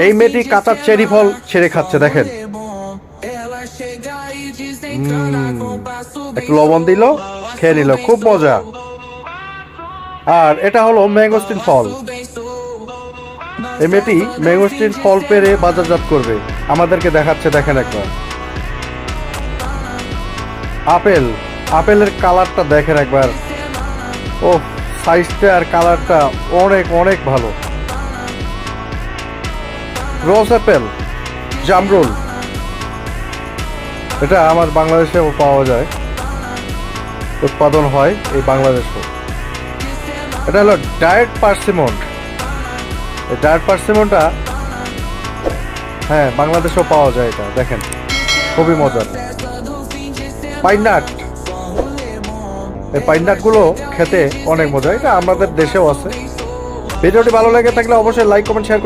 এই মেয়েটি কাঁচা চেরি ফল ছেড়ে খাচ্ছে, দেখেন। একটু লবণ দিল, খেয়ে নিল, খুব মজা। আর এটা হলো ম্যাঙ্গোস্টিন ফল। এই মেয়েটি ম্যাঙ্গোস্টিন ফল পেরে বাজারজাত করবে, আমাদেরকে দেখাচ্ছে, দেখেন একবার। আপেল, আপেলের কালারটা দেখেন একবার। ও, সাইজটা আর কালারটা অনেক অনেক ভালো। রোজ অ্যাপেল, জামরুল, এটা আমার বাংলাদেশেও পাওয়া যায়, উৎপাদন হয় এই বাংলাদেশেও। এটা হলো ডায়েট পার্সিমন। এই ডায়েট পার্সিমনটা, হ্যাঁ, বাংলাদেশেও পাওয়া যায়। এটা দেখেন, খুবই মজার। পাইনাট, এই পাইনাটগুলো খেতে অনেক মজা, এটা আমাদের দেশেও আছে। ভিডিওটি ভালো লেগে থাকলে অবশ্যই লাইক, কমেন্ট, শেয়ার